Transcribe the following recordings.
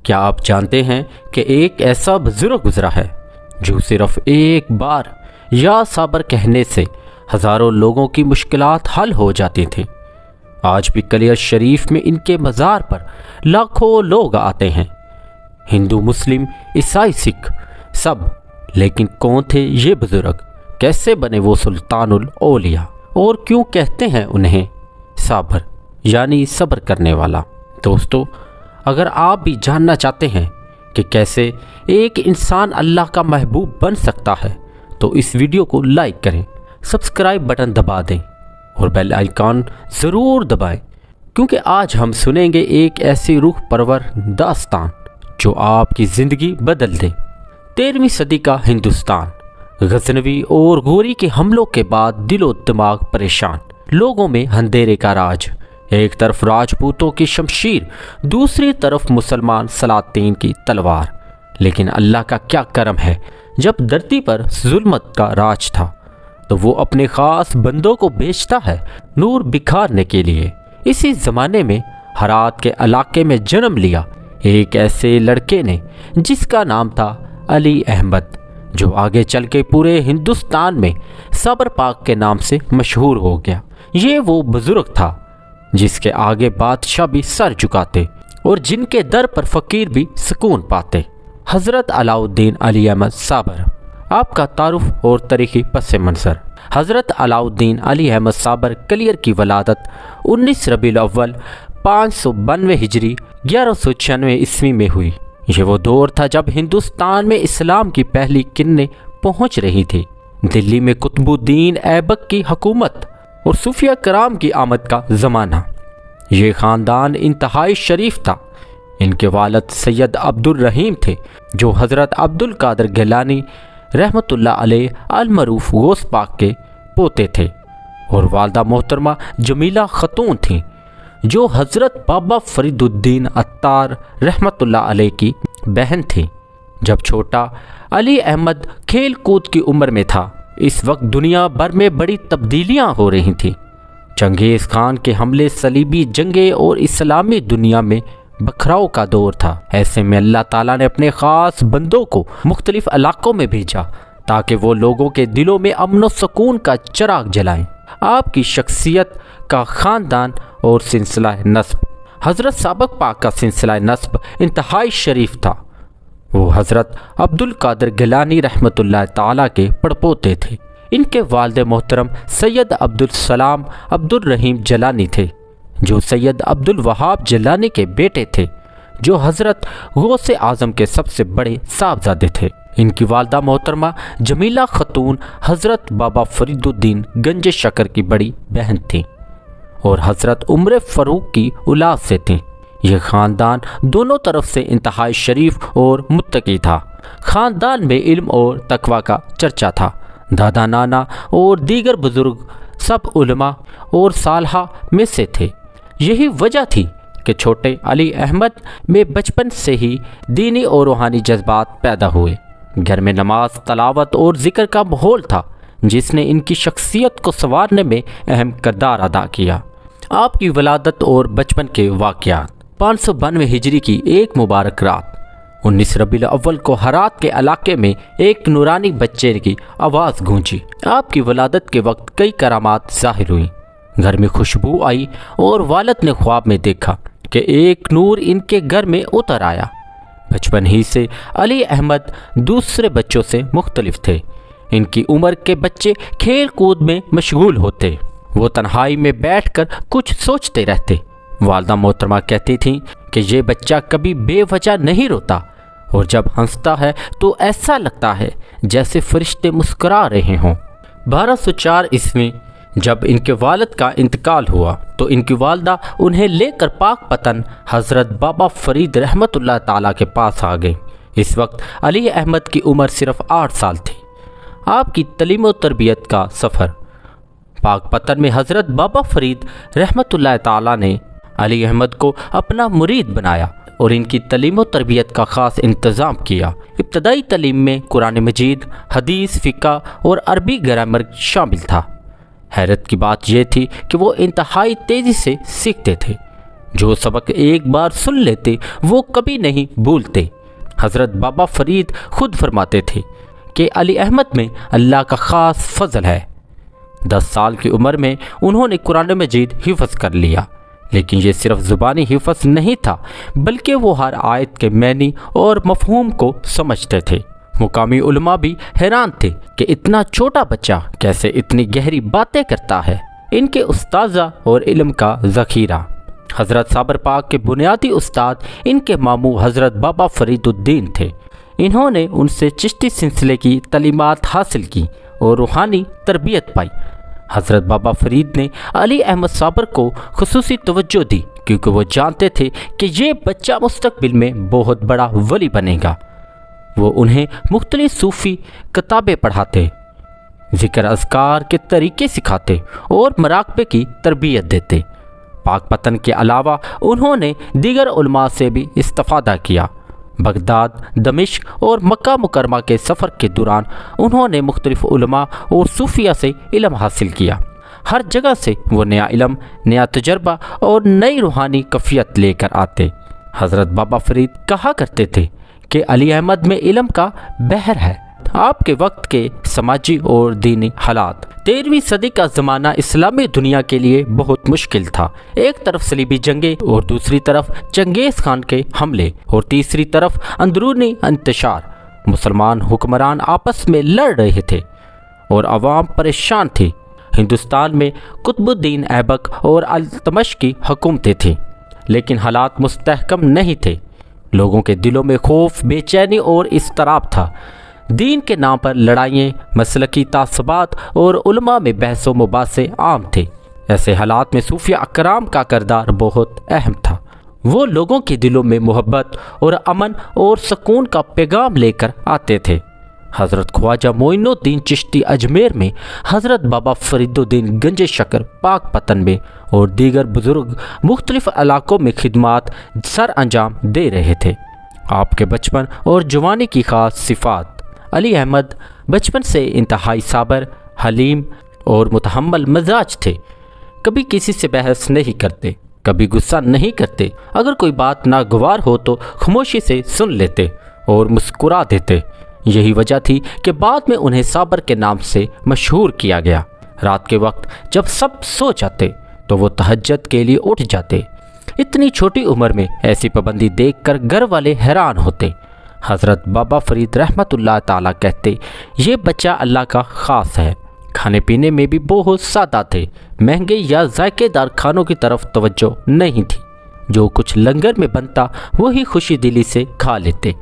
کیا آپ جانتے ہیں کہ ایک ایسا بزرگ گزرا ہے جو صرف ایک بار یا صبر کہنے سے ہزاروں لوگوں کی مشکلات حل ہو جاتی تھیں۔ آج بھی کلیئر شریف میں ان کے مزار پر لاکھوں لوگ آتے ہیں، ہندو، مسلم، عیسائی، سکھ، سب۔ لیکن کون تھے یہ بزرگ؟ کیسے بنے وہ سلطان الاولیاء؟ اور کیوں کہتے ہیں انہیں صابر، یعنی صبر کرنے والا؟ دوستو، اگر آپ بھی جاننا چاہتے ہیں کہ کیسے ایک انسان اللہ کا محبوب بن سکتا ہے تو اس ویڈیو کو لائک کریں، سبسکرائب بٹن دبا دیں اور بیل آئیکن ضرور دبائیں، کیونکہ آج ہم سنیں گے ایک ایسی روح پرور داستان جو آپ کی زندگی بدل دے۔ 13ویں صدی کا ہندوستان، غزنوی اور غوری کے حملوں کے بعد دل و دماغ پریشان، لوگوں میں اندھیرے کا راج۔ ایک طرف راجپوتوں کی شمشیر، دوسری طرف مسلمان سلاطین کی تلوار۔ لیکن اللہ کا کیا کرم ہے، جب دھرتی پر ظلمت کا راج تھا تو وہ اپنے خاص بندوں کو بھیجتا ہے نور بکھارنے کے لیے۔ اسی زمانے میں ہرات کے علاقے میں جنم لیا ایک ایسے لڑکے نے جس کا نام تھا علی احمد، جو آگے چل کے پورے ہندوستان میں صبر پاک کے نام سے مشہور ہو گیا۔ یہ وہ بزرگ تھا جس کے آگے بادشاہ بھی سر جھکاتے اور جن کے در پر فقیر بھی سکون پاتے۔ حضرت علاء الدین علی احمد صابر۔ آپ کا تعارف اور تاریخی پس منظر۔ حضرت علاء الدین علی احمد صابر کلیئر کی ولادت 19 ربیع الاول 592 ہجری 1196 عیسوی میں ہوئی۔ یہ وہ دور تھا جب ہندوستان میں اسلام کی پہلی کرنیں پہنچ رہی تھی۔ دلی میں قطب الدین ایبک کی حکومت اور صوفیہ کرام کی آمد کا زمانہ۔ یہ خاندان انتہائی شریف تھا۔ ان کے والد سید عبد الرحیم تھے جو حضرت عبد القادر گیلانی رحمۃ اللہ علیہ المعروف غوث پاک کے پوتے تھے، اور والدہ محترمہ جمیلہ خاتون تھیں جو حضرت بابا فرید الدین عطار رحمۃ اللہ علیہ کی بہن تھیں۔ جب چھوٹا علی احمد کھیل کود کی عمر میں تھا، اس وقت دنیا بھر میں بڑی تبدیلیاں ہو رہی تھیں۔ چنگیز خان کے حملے، صلیبی جنگیں اور اسلامی دنیا میں بکھراؤ کا دور تھا۔ ایسے میں اللہ تعالیٰ نے اپنے خاص بندوں کو مختلف علاقوں میں بھیجا تاکہ وہ لوگوں کے دلوں میں امن و سکون کا چراغ جلائیں۔ آپ کی شخصیت کا خاندان اور سلسلہ نسب۔ حضرت سابق پاک کا سلسلہ نسب انتہائی شریف تھا۔ وہ حضرت عبد القادر گیلانی رحمۃ اللہ تعالیٰ کے پڑپوتے تھے۔ ان کے والد محترم سید عبد السلام عبد الرحیم جیلانی تھے جو سید عبد الوہاب جیلانی کے بیٹے تھے، جو حضرت غوث اعظم کے سب سے بڑے صاحبزادے تھے۔ ان کی والدہ محترمہ جمیلہ خاتون حضرت بابا فرید الدین گنج شکر کی بڑی بہن تھیں اور حضرت عمر فاروق کی اولاد سے تھیں۔ یہ خاندان دونوں طرف سے انتہائی شریف اور متقی تھا۔ خاندان میں علم اور تقوی کا چرچا تھا۔ دادا، نانا اور دیگر بزرگ سب علماء اور صالحہ میں سے تھے۔ یہی وجہ تھی کہ چھوٹے علی احمد میں بچپن سے ہی دینی اور روحانی جذبات پیدا ہوئے۔ گھر میں نماز، تلاوت اور ذکر کا ماحول تھا جس نے ان کی شخصیت کو سنوارنے میں اہم کردار ادا کیا۔ آپ کی ولادت اور بچپن کے واقعات۔ 592 ہجری کی ایک مبارک رات 19 ربیع الاول کو ہرات کے علاقے میں ایک نورانی بچے کی آواز گونجی۔ آپ کی ولادت کے وقت کئی کرامات ظاہر ہوئیں۔ گھر میں خوشبو آئی اور والد نے خواب میں دیکھا کہ ایک نور ان کے گھر میں اتر آیا۔ بچپن ہی سے علی احمد دوسرے بچوں سے مختلف تھے۔ ان کی عمر کے بچے کھیل کود میں مشغول ہوتے، وہ تنہائی میں بیٹھ کر کچھ سوچتے رہتے۔ والدہ محترمہ کہتی تھیں کہ یہ بچہ کبھی بے وجہ نہیں روتا، اور جب ہنستا ہے تو ایسا لگتا ہے جیسے فرشتے مسکرا رہے ہوں۔ 1204 عیسوی جب ان کے والد کا انتقال ہوا تو ان کی والدہ انہیں لے کر پاک پتن حضرت بابا فرید رحمۃ اللہ تعالیٰ کے پاس آ گئیں۔ اس وقت علی احمد کی عمر صرف 8 سال تھی۔ آپ کی تعلیم و تربیت کا سفر۔ پاک پتن میں حضرت بابا فرید رحمۃ اللہ تعالیٰ نے علی احمد کو اپنا مرید بنایا اور ان کی تعلیم و تربیت کا خاص انتظام کیا۔ ابتدائی تعلیم میں قرآن مجید، حدیث، فقہ اور عربی گرامر شامل تھا۔ حیرت کی بات یہ تھی کہ وہ انتہائی تیزی سے سیکھتے تھے۔ جو سبق ایک بار سن لیتے وہ کبھی نہیں بھولتے۔ حضرت بابا فرید خود فرماتے تھے کہ علی احمد میں اللہ کا خاص فضل ہے۔ 10 سال کی عمر میں انہوں نے قرآن مجید حفظ کر لیا، لیکن یہ صرف زبانی حفظ نہیں تھا بلکہ وہ ہر آیت کے معنی اور مفہوم کو سمجھتے تھے۔ مقامی علماء بھی حیران تھے کہ اتنا چھوٹا بچہ کیسے اتنی گہری باتیں کرتا ہے۔ ان کے استاذہ اور علم کا ذخیرہ۔ حضرت صابر پاک کے بنیادی استاد ان کے ماموں حضرت بابا فرید الدین تھے۔ انہوں نے ان سے چشتی سلسلے کی تعلیمات حاصل کی اور روحانی تربیت پائی۔ حضرت بابا فرید نے علی احمد صابر کو خصوصی توجہ دی کیونکہ وہ جانتے تھے کہ یہ بچہ مستقبل میں بہت بڑا ولی بنے گا۔ وہ انہیں مختلف صوفی کتابیں پڑھاتے، ذکر اذکار کے طریقے سکھاتے اور مراقبے کی تربیت دیتے۔ پاک پتن کے علاوہ انہوں نے دیگر علماء سے بھی استفادہ کیا۔ بغداد، دمشق اور مکہ مکرمہ کے سفر کے دوران انہوں نے مختلف علماء اور صوفیہ سے علم حاصل کیا۔ ہر جگہ سے وہ نیا علم، نیا تجربہ اور نئی روحانی کیفیت لے کر آتے۔ حضرت بابا فرید کہا کرتے تھے کہ علی احمد میں علم کا بحر ہے۔ آپ کے وقت کے سماجی اور دینی حالات۔ 13ویں صدی کا زمانہ اسلامی دنیا کے لیے بہت مشکل تھا۔ ایک طرف صلیبی جنگیں اور دوسری طرف چنگیز خان کے حملے اور تیسری طرف اندرونی انتشار۔ مسلمان حکمران آپس میں لڑ رہے تھے اور عوام پریشان تھی۔ ہندوستان میں قطب الدین ایبک اور التمش کی حکومتیں تھیں، لیکن حالات مستحکم نہیں تھے۔ لوگوں کے دلوں میں خوف، بے چینی اور اضطراب تھا۔ دین کے نام پر لڑائیاں، مسلکی تعصبات اور علماء میں بحث و مباحثے عام تھے۔ ایسے حالات میں صوفیہ اکرام کا کردار بہت اہم تھا۔ وہ لوگوں کے دلوں میں محبت اور امن اور سکون کا پیغام لے کر آتے تھے۔ حضرت خواجہ معین الدین چشتی اجمیر میں، حضرت بابا فرید الدین گنج شکر پاک پتن میں اور دیگر بزرگ مختلف علاقوں میں خدمات سر انجام دے رہے تھے۔ آپ کے بچپن اور جوانی کی خاص صفات۔ علی احمد بچپن سے انتہائی صابر، حلیم اور متحمل مزاج تھے۔ کبھی کسی سے بحث نہیں کرتے، کبھی غصہ نہیں کرتے۔ اگر کوئی بات ناگوار ہو تو خاموشی سے سن لیتے اور مسکرا دیتے۔ یہی وجہ تھی کہ بعد میں انہیں صابر کے نام سے مشہور کیا گیا۔ رات کے وقت جب سب سو جاتے تو وہ تہجد کے لیے اٹھ جاتے۔ اتنی چھوٹی عمر میں ایسی پابندی دیکھ کر گھر والے حیران ہوتے۔ حضرت بابا فرید رحمۃ اللہ تعالیٰ کہتے، یہ بچہ اللہ کا خاص ہے۔ کھانے پینے میں بھی بہت سادہ تھے۔ مہنگے یا ذائقے دار کھانوں کی طرف توجہ نہیں تھی۔ جو کچھ لنگر میں بنتا وہی خوشی دلی سے کھا لیتے۔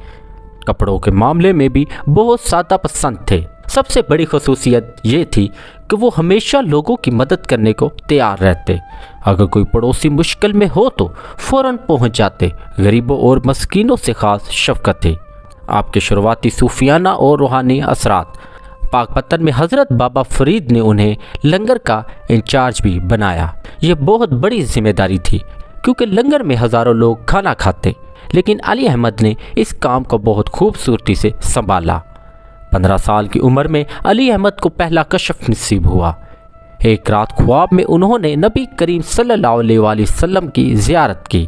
کپڑوں کے معاملے میں بھی بہت سادہ پسند تھے۔ سب سے بڑی خصوصیت یہ تھی کہ وہ ہمیشہ لوگوں کی مدد کرنے کو تیار رہتے۔ اگر کوئی پڑوسی مشکل میں ہو تو فوراً پہنچ جاتے۔ غریبوں اور مسکینوں سے خاص شفقت تھی۔ آپ کے شروعاتی صوفیانہ اور روحانی اثرات۔ پاک پتن میں حضرت بابا فرید نے انہیں لنگر کا انچارج بھی بنایا۔ یہ بہت بڑی ذمہ داری تھی کیونکہ لنگر میں ہزاروں لوگ کھانا کھاتے، لیکن علی احمد نے اس کام کو بہت خوبصورتی سے سنبھالا۔ 15 سال کی عمر میں علی احمد کو پہلا کشف نصیب ہوا۔ ایک رات خواب میں انہوں نے نبی کریم صلی اللہ علیہ وآلہ وسلم کی زیارت کی۔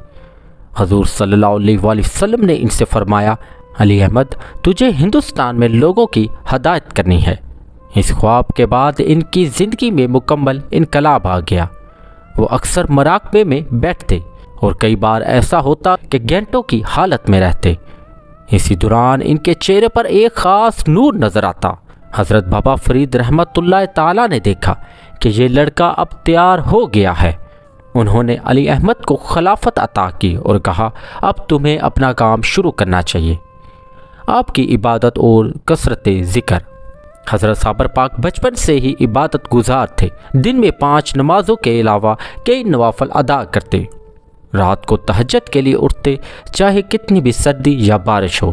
حضور صلی اللہ علیہ وآلہ وسلم نے ان سے فرمایا، علی احمد، تجھے ہندوستان میں لوگوں کی ہدایت کرنی ہے۔ اس خواب کے بعد ان کی زندگی میں مکمل انقلاب آ گیا۔ وہ اکثر مراقبے میں بیٹھتے اور کئی بار ایسا ہوتا کہ گھنٹوں کی حالت میں رہتے۔ اسی دوران ان کے چہرے پر ایک خاص نور نظر آتا۔ حضرت بابا فرید رحمۃ اللہ تعالیٰ نے دیکھا کہ یہ لڑکا اب تیار ہو گیا ہے۔ انہوں نے علی احمد کو خلافت عطا کی اور کہا، اب تمہیں اپنا کام شروع کرنا چاہیے۔ آپ کی عبادت اور کثرت ذکر۔ حضرت صابر پاک بچپن سے ہی عبادت گزار تھے۔ دن میں 5 نمازوں کے علاوہ کئی نوافل ادا کرتے۔ رات کو تہجد کے لیے اٹھتے، چاہے کتنی بھی سردی یا بارش ہو۔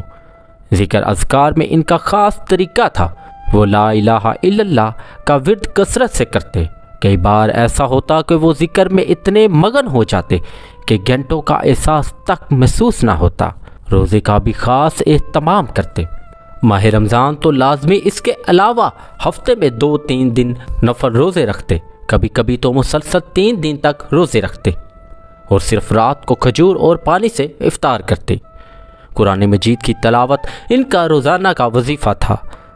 ذکر اذکار میں ان کا خاص طریقہ تھا۔ وہ لا الہ الا اللہ کا ورد کثرت سے کرتے۔ کئی بار ایسا ہوتا کہ وہ ذکر میں اتنے مگن ہو جاتے کہ گھنٹوں کا احساس تک محسوس نہ ہوتا۔ روزے کا بھی خاص اہتمام کرتے۔ ماہ رمضان تو لازمی، اس کے علاوہ ہفتے میں 2-3 دن نفل روزے رکھتے، کبھی کبھی تو مسلسل 3 دن تک روزے رکھتے۔ اور صرف رات کو کھجور اور پانی سے افطار کرتے۔ قرآن مجید کی تلاوت ان کا روزانہ کا وظیفہ تھا۔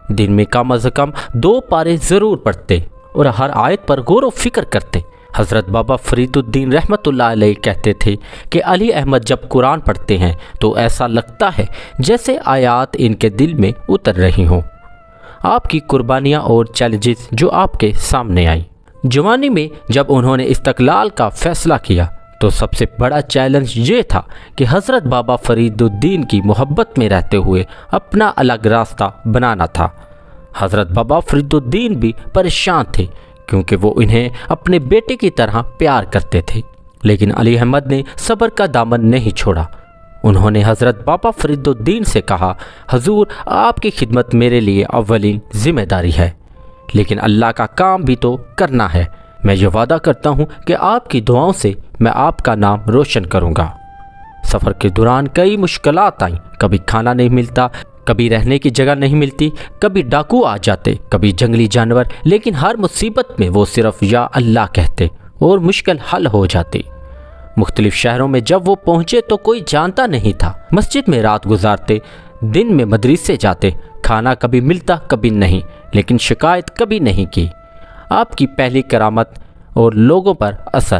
دن میں کم از کم 2 پارے ضرور پڑھتے اور ہر آیت پر غور و فکر کرتے۔ حضرت بابا فرید الدین رحمۃ اللہ علیہ کہتے تھے کہ علی احمد جب قرآن پڑھتے ہیں تو ایسا لگتا ہے جیسے آیات ان کے دل میں اتر رہی ہوں۔ آپ کی قربانیاں اور چیلنجز جو آپ کے سامنے آئیں۔ جوانی میں جب انہوں نے استقلال کا فیصلہ کیا تو سب سے بڑا چیلنج یہ تھا کہ حضرت بابا فرید الدین کی محبت میں رہتے ہوئے اپنا الگ راستہ بنانا تھا۔ حضرت بابا فرید الدین بھی پریشان تھے کیونکہ وہ انہیں اپنے بیٹے کی طرح پیار کرتے تھے، لیکن علی احمد نے صبر کا دامن نہیں چھوڑا۔ انہوں نے حضرت بابا فرید الدین سے کہا، حضور آپ کی خدمت میرے لیے اولین ذمہ داری ہے، لیکن اللہ کا کام بھی تو کرنا ہے۔ میں یہ وعدہ کرتا ہوں کہ آپ کی دعاؤں سے میں آپ کا نام روشن کروں گا۔ سفر کے دوران کئی مشکلات آئیں، کبھی کھانا نہیں ملتا، کبھی رہنے کی جگہ نہیں ملتی، کبھی ڈاکو آ جاتے، کبھی جنگلی جانور، لیکن ہر مصیبت میں وہ صرف یا اللہ کہتے اور مشکل حل ہو جاتی۔ مختلف شہروں میں جب وہ پہنچے تو کوئی جانتا نہیں تھا۔ مسجد میں رات گزارتے، دن میں مدرسے جاتے، کھانا کبھی ملتا کبھی نہیں، لیکن شکایت کبھی نہیں کی۔ آپ کی پہلی کرامت اور لوگوں پر اثر۔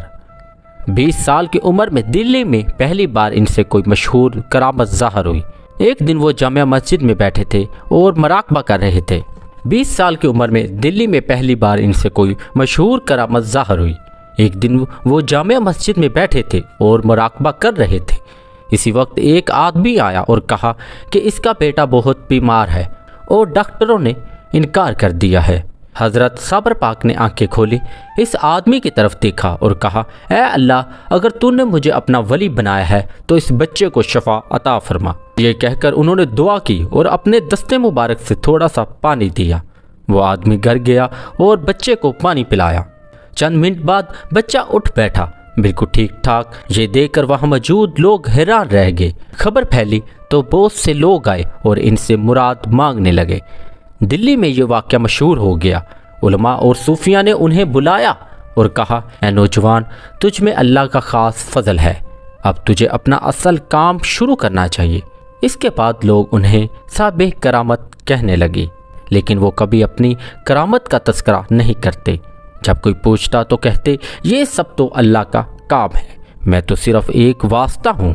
20 سال کی عمر میں دلی میں پہلی بار ان سے کوئی مشہور کرامت ظاہر ہوئی۔ ایک دن وہ جامع مسجد میں بیٹھے تھے اور مراقبہ کر رہے تھے۔ 20 سال کی عمر میں دلی میں پہلی بار ان سے کوئی مشہور کرامت ظاہر ہوئی۔ ایک دن وہ جامع مسجد میں بیٹھے تھے اور مراقبہ کر رہے تھے۔ اسی وقت ایک آدمی آیا اور کہا کہ اس کا بیٹا بہت بیمار ہے اور ڈاکٹروں نے انکار کر دیا ہے۔ حضرت صابر پاک نے آنکھیں کھولی، اس آدمی کی طرف دیکھا اور کہا، اے اللہ، اگر تو نے مجھے اپنا ولی بنایا ہے تو اس بچے کو شفا عطا فرما۔ یہ کہہ کر انہوں نے دعا کی اور اپنے دستے مبارک سے تھوڑا سا پانی دیا۔ وہ آدمی گھر گیا اور بچے کو پانی پلایا۔ چند منٹ بعد بچہ اٹھ بیٹھا، بالکل ٹھیک ٹھاک۔ یہ دیکھ کر وہاں موجود لوگ حیران رہ گئے۔ خبر پھیلی تو بہت سے لوگ آئے اور ان سے مراد مانگنے لگے۔ دلی میں یہ واقعہ مشہور ہو گیا۔ علماء اور صوفیاء نے انہیں بلایا اور کہا، اے نوجوان، تجھ میں اللہ کا خاص فضل ہے، اب تجھے اپنا اصل کام شروع کرنا چاہیے۔ اس کے بعد لوگ انہیں صاحب کرامت کہنے لگے، لیکن وہ کبھی اپنی کرامت کا تذکرہ نہیں کرتے۔ جب کوئی پوچھتا تو کہتے، یہ سب تو اللہ کا کام ہے، میں تو صرف ایک واسطہ ہوں۔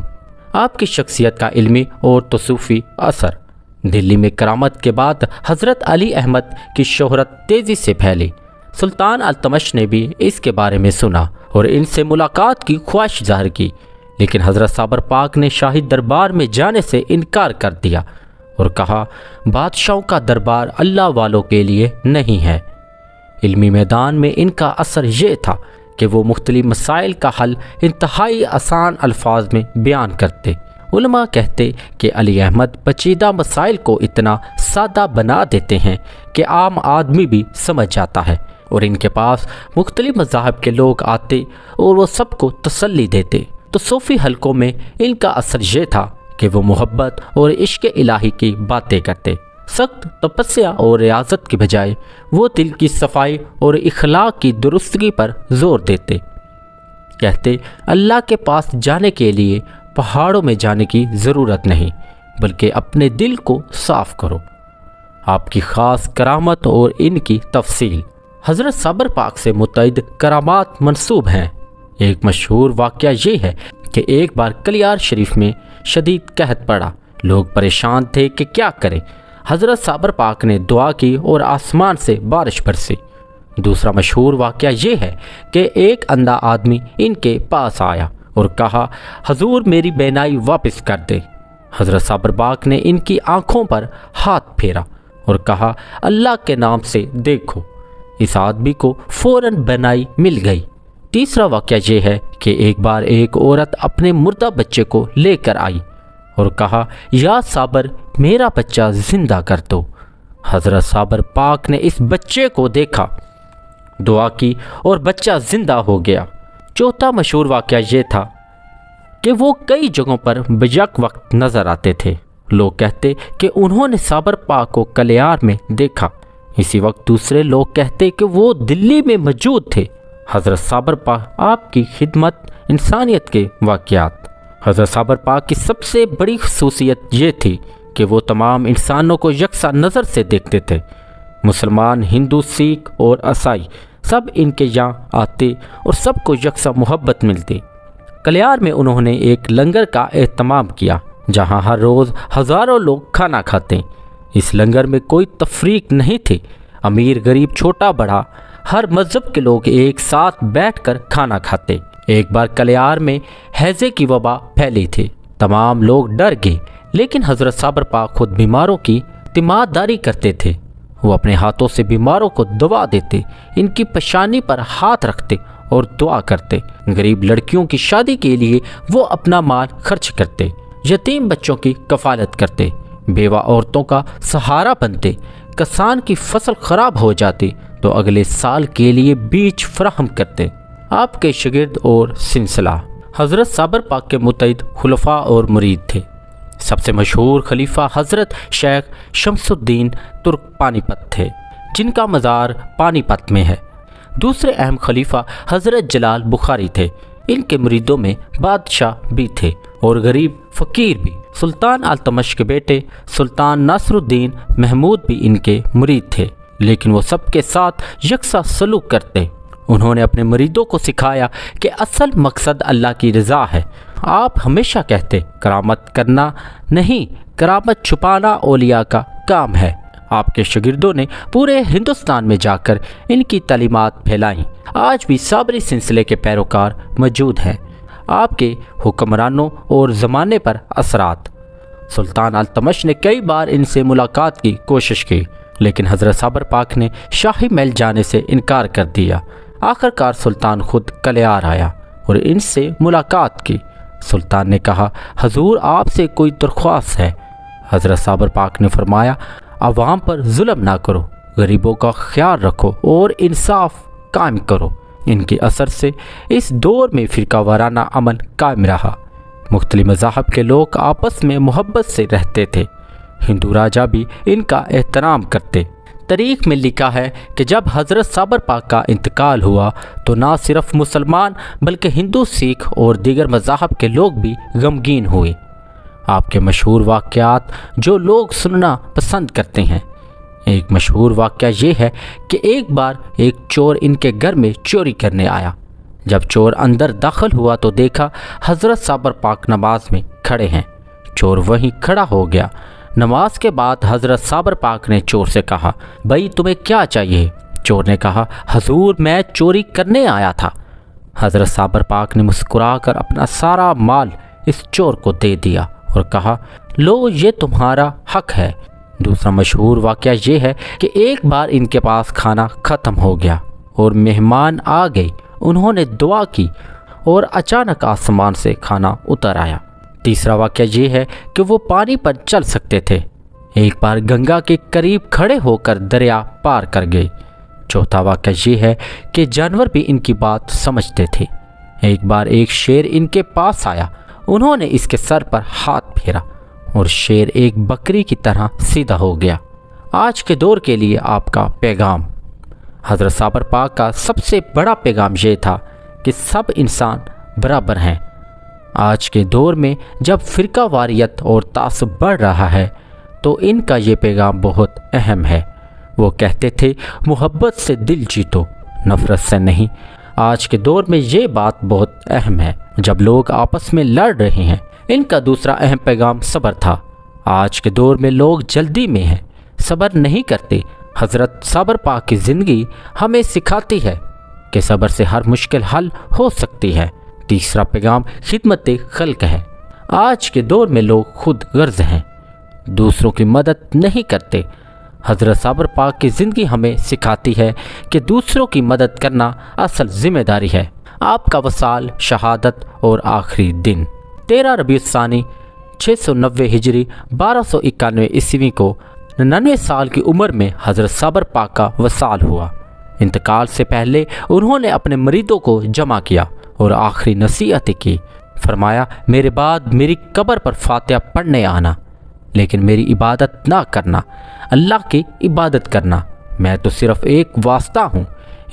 آپ کی شخصیت کا علمی اور تصوفی اثر۔ دلی میں کرامت کے بعد حضرت علی احمد کی شہرت تیزی سے پھیلی۔ سلطان التمش نے بھی اس کے بارے میں سنا اور ان سے ملاقات کی خواہش ظاہر کی، لیکن حضرت صابر پاک نے شاہی دربار میں جانے سے انکار کر دیا اور کہا، بادشاہوں کا دربار اللہ والوں کے لیے نہیں ہے۔ علمی میدان میں ان کا اثر یہ تھا کہ وہ مختلف مسائل کا حل انتہائی آسان الفاظ میں بیان کرتے۔ علماء کہتے کہ علی احمد پیچیدہ مسائل کو اتنا سادہ بنا دیتے ہیں کہ عام آدمی بھی سمجھ جاتا ہے، اور ان کے پاس مختلف مذاہب کے لوگ آتے اور وہ سب کو تسلی دیتے۔ تو صوفی حلقوں میں ان کا اثر یہ تھا کہ وہ محبت اور عشق الہی کی باتیں کرتے۔ سخت تپسیا اور ریاضت کی بجائے وہ دل کی صفائی اور اخلاق کی درستگی پر زور دیتے۔ کہتے، اللہ کے پاس جانے کے لیے پہاڑوں میں جانے کی ضرورت نہیں، بلکہ اپنے دل کو صاف کرو۔ آپ کی خاص کرامت اور ان کی تفصیل۔ حضرت صابر پاک سے متعدد کرامات منسوب ہیں۔ ایک مشہور واقعہ یہ ہے کہ ایک بار کلیار شریف میں شدید قحط پڑا، لوگ پریشان تھے کہ کیا کریں۔ حضرت صابر پاک نے دعا کی اور آسمان سے بارش برسی۔ دوسرا مشہور واقعہ یہ ہے کہ ایک اندھا آدمی ان کے پاس آیا اور کہا، حضور میری بینائی واپس کر دے۔ حضرت صابر پاک نے ان کی آنکھوں پر ہاتھ پھیرا اور کہا، اللہ کے نام سے دیکھو۔ اس آدمی کو فوراً بینائی مل گئی۔ تیسرا واقعہ یہ ہے کہ ایک بار ایک عورت اپنے مردہ بچے کو لے کر آئی اور کہا، یا صابر میرا بچہ زندہ کر دو۔ حضرت صابر پاک نے اس بچے کو دیکھا، دعا کی اور بچہ زندہ ہو گیا۔ چوتھا مشہور واقعہ یہ تھا کہ وہ کئی جگہوں پر بیک وقت نظر آتے تھے۔ لوگ کہتے کہ انہوں نے صابر پاک کو کلیار میں دیکھا۔ اسی وقت دوسرے لوگ کہتے کہ وہ دلی میں موجود تھے۔ حضرت صابر پاک آپ کی خدمت انسانیت کے واقعات۔ حضرت صابر پاک کی سب سے بڑی خصوصیت یہ تھی کہ وہ تمام انسانوں کو یکساں نظر سے دیکھتے تھے۔ مسلمان، ہندو، سکھ اور عیسائی سب ان کے یہاں آتے اور سب کو یکساں محبت ملتی۔ کلیار میں انہوں نے ایک لنگر کا اہتمام کیا جہاں ہر روز ہزاروں لوگ کھانا کھاتے۔ اس لنگر میں کوئی تفریق نہیں تھی، امیر غریب چھوٹا بڑا ہر مذہب کے لوگ ایک ساتھ بیٹھ کر کھانا کھاتے۔ ایک بار کلیار میں ہیضے کی وبا پھیلی تھی، تمام لوگ ڈر گئے، لیکن حضرت صابر پاک خود بیماروں کی تیمارداری کرتے تھے۔ وہ اپنے ہاتھوں سے بیماروں کو دوا دیتے، ان کی پیشانی پر ہاتھ رکھتے اور دعا کرتے۔ غریب لڑکیوں کی شادی کے لیے وہ اپنا مال خرچ کرتے، یتیم بچوں کی کفالت کرتے، بیوہ عورتوں کا سہارا بنتے۔ کسان کی فصل خراب ہو جاتی تو اگلے سال کے لیے بیج فراہم کرتے۔ آپ کے شاگرد اور سلسلہ حضرت صابر پاک کے متعدد خلفاء اور مرید تھے۔ سب سے مشہور خلیفہ حضرت شیخ شمس الدین ترک پانی پت تھے، جن کا مزار پانی پت میں ہے۔ دوسرے اہم خلیفہ حضرت جلال بخاری تھے۔ ان کے مریدوں میں بادشاہ بھی تھے اور غریب فقیر بھی۔ سلطان التمش کے بیٹے سلطان ناصر الدین محمود بھی ان کے مرید تھے، لیکن وہ سب کے ساتھ یکساں سلوک کرتے۔ انہوں نے اپنے مریدوں کو سکھایا کہ اصل مقصد اللہ کی رضا ہے۔ آپ ہمیشہ کہتے، کرامت کرنا نہیں، کرامت چھپانا اولیاء کا کام ہے۔ آپ کے شاگردوں نے پورے ہندوستان میں جا کر ان کی تعلیمات پھیلائیں۔ آج بھی صابری سلسلے کے پیروکار موجود ہیں۔ آپ کے حکمرانوں اور زمانے پر اثرات۔ سلطان التمش نے کئی بار ان سے ملاقات کی کوشش کی، لیکن حضرت صابر پاک نے شاہی محل جانے سے انکار کر دیا۔ آخرکار سلطان خود کلیار آیا اور ان سے ملاقات کی۔ سلطان نے کہا، حضور آپ سے کوئی درخواست ہے۔ حضرت صابر پاک نے فرمایا، عوام پر ظلم نہ کرو، غریبوں کا خیال رکھو اور انصاف قائم کرو۔ ان کے اثر سے اس دور میں فرقہ وارانہ امن قائم رہا۔ مختلف مذاہب کے لوگ آپس میں محبت سے رہتے تھے۔ ہندو راجا بھی ان کا احترام کرتے۔ تاریخ میں لکھا ہے کہ جب حضرت صابر پاک کا انتقال ہوا تو نہ صرف مسلمان بلکہ ہندو، سکھ اور دیگر مذاہب کے لوگ بھی غمگین ہوئے۔ آپ کے مشہور واقعات جو لوگ سننا پسند کرتے ہیں۔ ایک مشہور واقعہ یہ ہے کہ ایک بار ایک چور ان کے گھر میں چوری کرنے آیا۔ جب چور اندر داخل ہوا تو دیکھا حضرت صابر پاک نماز میں کھڑے ہیں۔ چور وہیں کھڑا ہو گیا۔ نماز کے بعد حضرت صابر پاک نے چور سے کہا، بھائی تمہیں کیا چاہیے؟ چور نے کہا، حضور میں چوری کرنے آیا تھا۔ حضرت صابر پاک نے مسکرا کر اپنا سارا مال اس چور کو دے دیا اور کہا، لو یہ تمہارا حق ہے۔ دوسرا مشہور واقعہ یہ ہے کہ ایک بار ان کے پاس کھانا ختم ہو گیا اور مہمان آ گئے۔ انہوں نے دعا کی اور اچانک آسمان سے کھانا اتر آیا۔ تیسرا واقعہ یہ ہے کہ وہ پانی پر چل سکتے تھے۔ ایک بار گنگا کے قریب کھڑے ہو کر دریا پار کر گئے۔ چوتھا واقعہ یہ ہے کہ جانور بھی ان کی بات سمجھتے تھے۔ ایک بار ایک شیر ان کے پاس آیا۔ انہوں نے اس کے سر پر ہاتھ پھیرا اور شیر ایک بکری کی طرح سیدھا ہو گیا۔ آج کے دور کے لیے آپ کا پیغام۔ حضرت صابر پاک کا سب سے بڑا پیغام یہ تھا کہ سب انسان برابر ہیں۔ آج کے دور میں جب فرقہ واریت اور تعصب بڑھ رہا ہے تو ان کا یہ پیغام بہت اہم ہے۔ وہ کہتے تھے، محبت سے دل جیتو، نفرت سے نہیں۔ آج کے دور میں یہ بات بہت اہم ہے جب لوگ آپس میں لڑ رہے ہیں۔ ان کا دوسرا اہم پیغام صبر تھا۔ آج کے دور میں لوگ جلدی میں ہیں، صبر نہیں کرتے۔ حضرت صابر پاک کی زندگی ہمیں سکھاتی ہے کہ صبر سے ہر مشکل حل ہو سکتی ہے۔ تیسرا پیغام خدمت خلق ہے۔ آج کے دور میں لوگ خود غرض ہیں، دوسروں کی مدد نہیں کرتے۔ حضرت صابر پاک کی زندگی ہمیں سکھاتی ہے کہ دوسروں کی مدد کرنا اصل ذمہ داری ہے۔ آپ کا وصال، شہادت اور آخری دن 13 ربیع الثانی 690 ہجری 1291 عیسوی کو 99 سال کی عمر میں حضرت صابر پاک کا وصال ہوا۔ انتقال سے پہلے انہوں نے اپنے مریدوں کو جمع کیا اور آخری نصیحت کی۔ فرمایا، میرے بعد میری قبر پر فاتحہ پڑھنے آنا، لیکن میری عبادت نہ کرنا، اللہ کی عبادت کرنا۔ میں تو صرف ایک واسطہ ہوں،